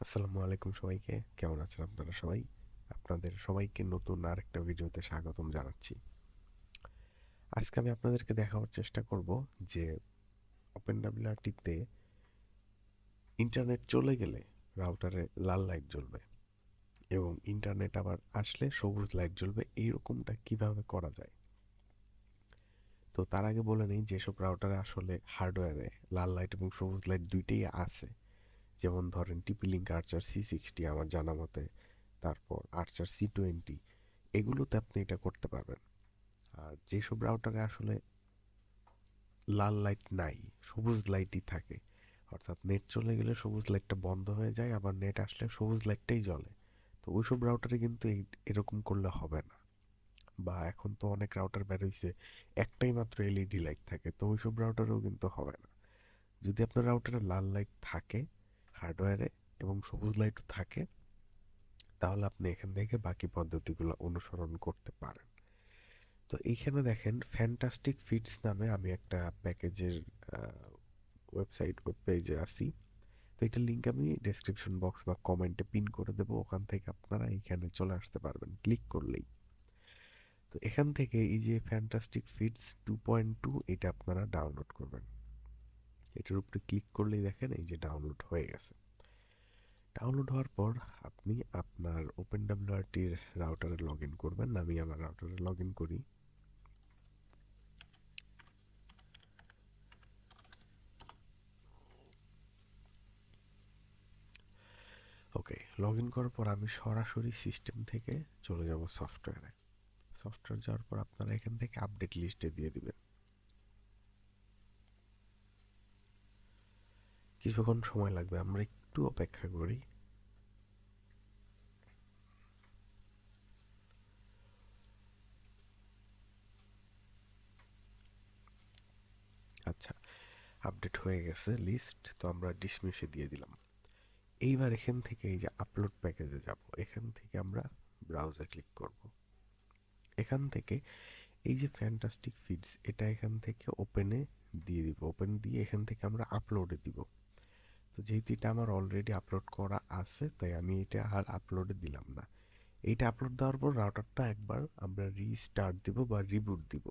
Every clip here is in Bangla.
আসসালামু আলাইকুম সবাইকে। কেমন আছেন আপনারা সবাই? আপনাদের সবাইকে নতুন আরেকটা ভিডিওতে স্বাগতম জানাচ্ছি। আজকে আমি আপনাদেরকে দেখাবার চেষ্টা করব যে ওপেনডব্লিউআরটিতে ইন্টারনেট চলে গেলে রাউটারে লাল লাইট জ্বলবে এবং ইন্টারনেট আবার আসলে সবুজ লাইট জ্বলবে, এইরকমটা কিভাবে করা যায়। তো তার আগে বলে নেই, যেসব রাউটারে আসলে হার্ডওয়্যারে লাল লাইট এবং সবুজ লাইট দুইটাই আছে, যেমন ধরেন টিপি লিঙ্ক আর্চার C60 আমার জানা মতে, তারপর আর্চার C20, এগুলোতে আপনি এটা করতে পারবেন। আর যেসব রাউটারে আসলে লাল লাইট নাই, সবুজ লাইটই থাকে, অর্থাৎ নেট চলে গেলে সবুজ লাইটটা বন্ধ হয়ে যায়, আবার নেট আসলে সবুজ লাইটটাই জ্বলে, তো ওইসব রাউটারে কিন্তু এরকম করলে হবে না। বা এখন তো অনেক রাউটার বের হইছে একটাই মাত্র এলইডি লাইট থাকে, তো ওইসব রাউটারেও কিন্তু হবে না। যদি আপনার রাউটারে লাল লাইট থাকে হার্ডওয়্যারে এবং সবুজ লাইটও থাকে, তাহলে আপনি এখান থেকে বাকি পদ্ধতিগুলো অনুসরণ করতে পারেন। তো এইখানে দেখেন ফ্যান্টাস্টিক ফিটস নামে আমি একটা প্যাকেজের ওয়েব পেজে আছি। তো এটার লিঙ্ক আমি ডেসক্রিপশন বক্স বা কমেন্টে পিন করে দেবো, ওখান থেকে আপনারা এইখানে চলে আসতে পারবেন ক্লিক করলেই। তো এখান থেকে এই যে ফ্যান্টাস্টিক ফিটস 2.2 এটা আপনারা ডাউনলোড করবেন। এটার উপরে ক্লিক করলেই দেখেন এই যে ডাউনলোড হয়ে গেছে। ডাউনলোড হওয়ার পর আপনি আপনার ওপেনডব্লিউআরটির রাউটারে লগ ইন করবেন। আমি আমার রাউটারে লগ ইন করি। ওকে, লগ ইন করার পর আমি সরাসরি সিস্টেম থেকে চলে যাব সফটওয়্যারে। সফটওয়্যার যাওয়ার পর আপনারা এখান থেকে আপডেট লিস্টে দিয়ে দিবেন। কিছুক্ষণ সময় লাগবে, আমরা একটু অপেক্ষা করি। আচ্ছা, আপডেট হয়ে গেছে লিস্ট, তো আমরা ডিসমিসে দিয়ে দিলাম। এইবার এখান থেকে এই যে আপলোড প্যাকেজে যাব, এখান থেকে আমরা ব্রাউজার ক্লিক করব। এখান থেকে এই যে ফ্যান্টাস্টিক ফিডস এটা এখান থেকে ওপেনে দিয়ে দিব। ওপেন দিয়ে এখান থেকে আমরা আপলোডে দিব। তো যেহেতু এটা আমার অলরেডি আপলোড করা আছে, তাই আমি এটা আর আপলোডে দিলাম না। এইটা আপলোড দেওয়ার পর রাউটারটা একবার আমরা রিস্টার্ট দিব বা রিবুট দিব।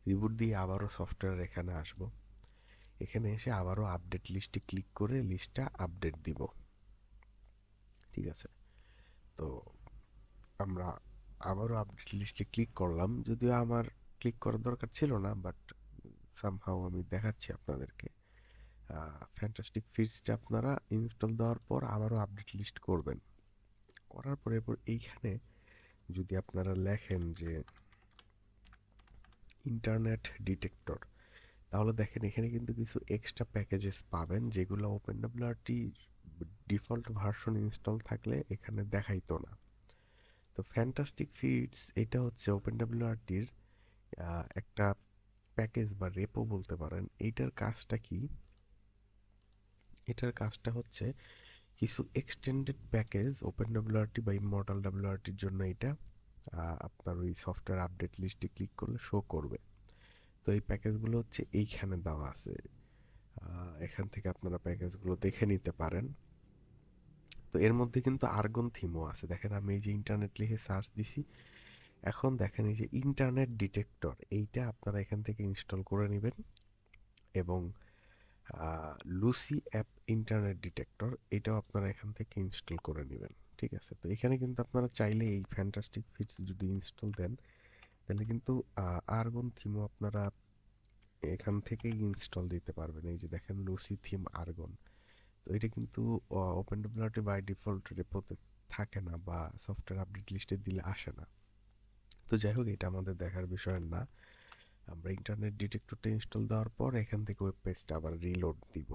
রিবুট দিয়ে আবারও সফটওয়্যার এখানে আসব। এখানে এসে আবারও আপডেট লিস্টে ক্লিক করে লিস্টটা আপডেট দিব। ঠিক আছে, তো আমরা আবারও আপডেট লিস্টে ক্লিক করলাম, যদিও আমার ক্লিক করার দরকার ছিল না, বাট সামহাও আমি দেখাচ্ছি আপনাদেরকে। ফ্যান্টাস্টিক ফিডসটা আপনারা ইনস্টল দেওয়ার পর আবারও আপডেট লিস্ট করবেন। করার পরে এরপর এইখানে যদি আপনারা লেখেন যে ইন্টারনেট ডিটেক্টর, তাহলে দেখেন এখানে কিন্তু কিছু এক্সট্রা প্যাকেজেস পাবেন, যেগুলো ওপেনডব্লিউআরটি ডিফল্ট ভার্সন ইনস্টল থাকলে এখানে দেখাইতো না। তো ফ্যান্টাস্টিক ফিডস এটা হচ্ছে ওপেনডব্লিউআরটির একটা প্যাকেজ বা রেপো বলতে পারেন। এইটার কাজটা কি? এটার কাজটা হচ্ছে কিছু এক্সটেন্ডেড প্যাকেজ ওপেনডব্লিউআরটি বা ইমমর্টাল ডব্লিউআরটির জন্য এটা আপনার ওই সফটওয়্যার আপডেট লিস্টে ক্লিক করলে শো করবে। তো এই প্যাকেজগুলো হচ্ছে এইখানে দেওয়া আছে। এখান থেকে আপনারা প্যাকেজগুলো দেখে নিতে পারেন। তো এর মধ্যে কিন্তু আর্গন থিমও আছে। দেখেন আমি এই যে ইন্টারনেট লিখে সার্চ দিছি, এখন দেখেন এই যে ইন্টারনেট ডিটেক্টর, এইটা আপনারা এখান থেকে ইনস্টল করে নেবেন। এবং লুসি অ্যাপ ইন্টারনেট ডিটেক্টর এটাও আপনারা এখান থেকে ইনস্টল করে নেবেন। ঠিক আছে, তো এখানে কিন্তু আপনারা চাইলে এই ফ্যান্টাস্টিক ফিটস যদি ইনস্টল দেন, তাহলে কিন্তু আর্গন থিমও আপনারা এখান থেকেই ইনস্টল দিতে পারবেন। এই যে দেখেন লুসি থিম আর্গন, তো এটা কিন্তু ওপেনডব্লিউআরটি বাই ডিফল্ট রেপোতে থাকে না বা সফটওয়্যার আপডেট লিস্টে দিলে আসে না। তো যাই হোক, এটা আমাদের দেখার বিষয় না। আমরা ইন্টারনেট ডিটেক্টরটা ইনস্টল দেওয়ার পর এখান থেকে ওয়েব পেজটা আবার রিলোড দিব।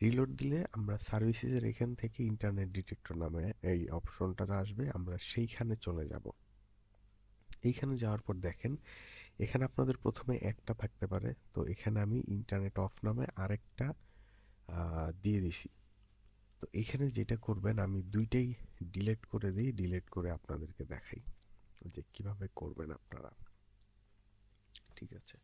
রিলোড দিলে আমরা সার্ভিসেসের এখান থেকে ইন্টারনেট ডিটেক্টর নামে এই অপশনটা আসবে, আমরা সেইখানে চলে যাব। এইখানে যাওয়ার পর দেখেন এখানে আপনাদের প্রথমে একটা থাকতে পারে, তো এখানে আমি ইন্টারনেট অফ নামে আরেকটা দিয়ে দিছি। তো এখানে যেটা করবেন, আমি দুইটাই ডিলিট করে দিই, ডিলিট করে আপনাদেরকে দেখাই যে কিভাবে করবেন আপনারা। ঠিক আছে,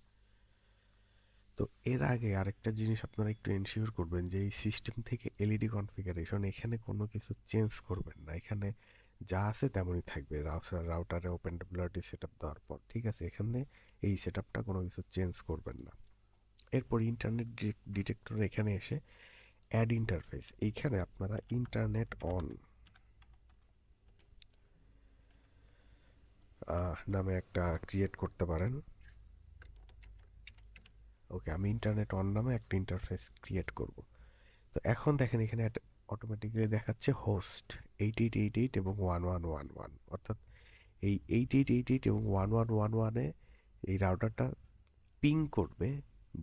তো তো এর আগে আরেকটা জিনিস আপনারা একটু এনশিওর করবেন যে এই সিস্টেম থেকে এলইডি কনফিগারেশন এখানে কোনো কিছু চেঞ্জ করবেন না। এখানে যা আছে তেমনই থাকবে রাউটারে ওপেন ডব্লিউআরটি সেট আপ দেওয়ার পর, ঠিক আছে? এখানে এই সেট আপটা কোনো কিছু চেঞ্জ করবেন না। এরপর ইন্টারনেট ডিটেক্টর এখানে এসে অ্যাড ইন্টারফেস, এইখানে আপনারা ইন্টারনেট অন নামে একটা ক্রিয়েট করতে পারেন। ওকে, আমি ইন্টারনেট অন নামে একটা ইন্টারফেস ক্রিয়েট করব। তো এখন দেখেন এখানে অটোমেটিক্যালি দেখাচ্ছে হোস্ট 8888 এবং 1111, অর্থাৎ এই 8888 এবং 1111-এ এই রাউটারটা পিং করবে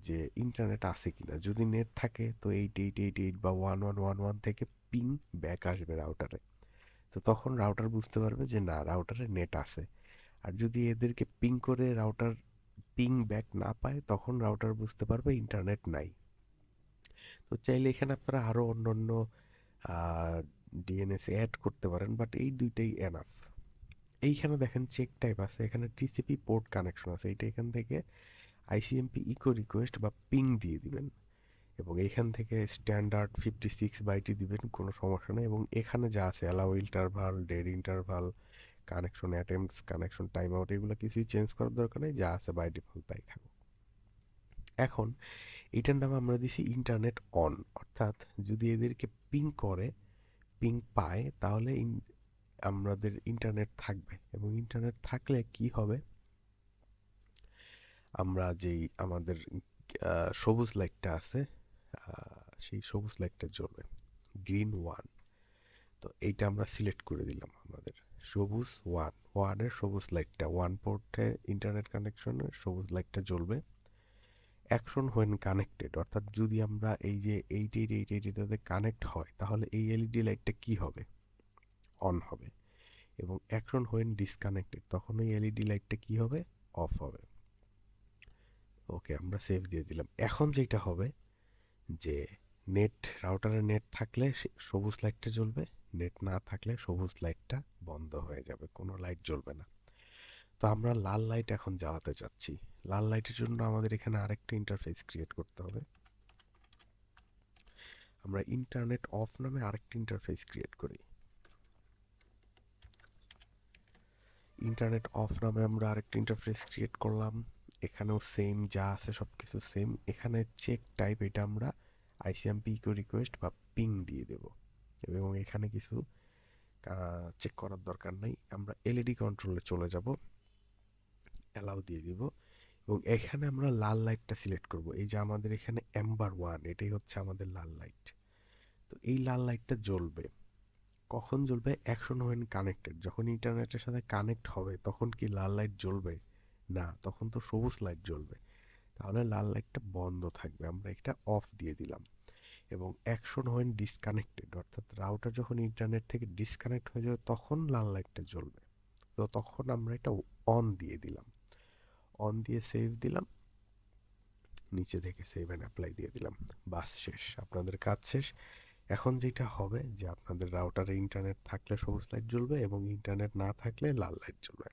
যে ইন্টারনেট আছে কিনা। যদি নেট থাকে তো 8888 বা 1111 থেকে পিং ব্যাক আসবে রাউটারে। তো তখন রাউটার বুঝতে পারবে যে না, রাউটারে নেট আছে। আর যদি এদেরকে পিং করে রাউটার পিং ব্যাক না পায়, তখন রাউটার বুঝতে পারবে ইন্টারনেট নাই। তো চাইলে এখানে আপনারা আরও অন্য অন্য ডিএনএস অ্যাড করতে পারেন, বাট এই দুইটাই এনাফ। এইখানে দেখেন চেক টাইপ আছে, এখানে টিসিপি পোর্ট কানেকশন আছে, এইটা এখান থেকে আইসিএমপি ইকো রিকোয়েস্ট বা পিং দিয়ে দিবেন, এবং এইখান থেকে স্ট্যান্ডার্ড 56 বাইটই দিবেন, কোনো সমস্যা নেই। এবং এখানে যা আছে allow interval, dead interval, connection attempts, connection time out, এগুলো কিছুই চেঞ্জ করার দরকার নেই, যা আছে বাই ডিফল্ট তাই থাকুক। এখন এটার নামে আমরা দিছি ইন্টারনেট অন, অর্থাৎ যদি এদেরকে পিং করে, পিং পায়, তাহলে আমাদের ইন্টারনেট থাকবে। এবং ইন্টারনেট থাকলে কি হবে, আমরা যেই আমাদের সবুজ লাইটটা আছে সেই সবুজ লাইটটা জ্বলবে, গ্রিন ওয়ান। তো এইটা আমরা সিলেক্ট করে দিলাম, আমাদের সবুজ ওয়ানের সবুজ লাইটটা, ওয়ান পোর্টে ইন্টারনেট কানেকশনের সবুজ লাইটটা জ্বলবে। অ্যাকশন হোয়েন কানেক্টেড, অর্থাৎ যদি আমরা এই যে 8888-তে কানেক্ট হয়, তাহলে এই এলইডি লাইটটা কি হবে, অন হবে। এবং অ্যাকশন হোয়েন ডিসকানেক্টেড, তখন ওই এলইডি লাইটটা কি হবে, অফ হবে। ওকে, আমরা সেভ দিয়ে দিলাম। এখন যেটা হবে যে নেট, রাউটারে নেট থাকলে সবুজ লাইটটা জ্বলবে, নেট না থাকলে সবুজ লাইটটা বন্ধ হয়ে যাবে, কোনো লাইট জ্বলবে না। তো আমরা লাল লাইট এখন জ্বালাতে চাচ্ছি। লাল লাইটের জন্য আমাদের এখানে আরেকটা ইন্টারফেস ক্রিয়েট করতে হবে। আমরা ইন্টারনেট অফ নামে আরেকটা ইন্টারফেস ক্রিয়েট করি। ইন্টারনেট অফ নামে আমরা আরেকটা ইন্টারফেস ক্রিয়েট করলাম। এখানেও সেম যা আছে সব কিছু সেম। এখানে চেক টাইপ, এটা আমরা আইসিএমপি ইকো রিকোয়েস্ট বা পিং দিয়ে দেব, এবং এখানে কিছু চেক করার দরকার নাই। আমরা এলইডি কন্ট্রোলে চলে যাব, অ্যালাউ দিয়ে দিব, এবং এখানে আমরা লাল লাইটটা সিলেক্ট করব। এই যে আমাদের এখানে এম্বার ওয়ান, এটাই হচ্ছে আমাদের লাল লাইট। তো এই লাল লাইটটা জ্বলবে কখন জ্বলবে, অ্যাকশন হোয়েন কানেক্টেড, যখন ইন্টারনেটের সাথে কানেক্ট হবে তখন কি লাল লাইট জ্বলবে না, তখন তো সবুজ লাইট জ্বলবে, তাহলে লাল লাইটটা বন্ধ থাকবে, আমরা এটা অফ দিয়ে দিলাম। এবং অ্যাকশন হোয়েন ডিসকানেক্টেড, অর্থাৎ রাউটার যখন ইন্টারনেট থেকে ডিসকানেক্ট হয়ে যাবে তখন লাল লাইটটা জ্বলবে, তো তখন আমরা এটা অন দিয়ে দিলাম। অন দিয়ে সেভ দিলাম, নিচে থেকে সেভ অ্যান্ড অ্যাপ্লাই দিয়ে দিলাম, বাস শেষ, আপনাদের কাজ শেষ। এখন যেটা হবে যে আপনাদের রাউটারে ইন্টারনেট থাকলে সবুজ লাইট জ্বলবে এবং ইন্টারনেট না থাকলে লাল লাইট জ্বলবে।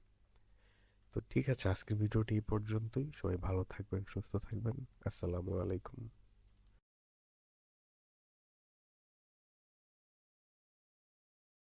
তো ঠিক আছে, আজকের ভিডিওটি এই পর্যন্তই। সবাই ভালো থাকবেন, সুস্থ থাকবেন। আসসালামু আলাইকুম।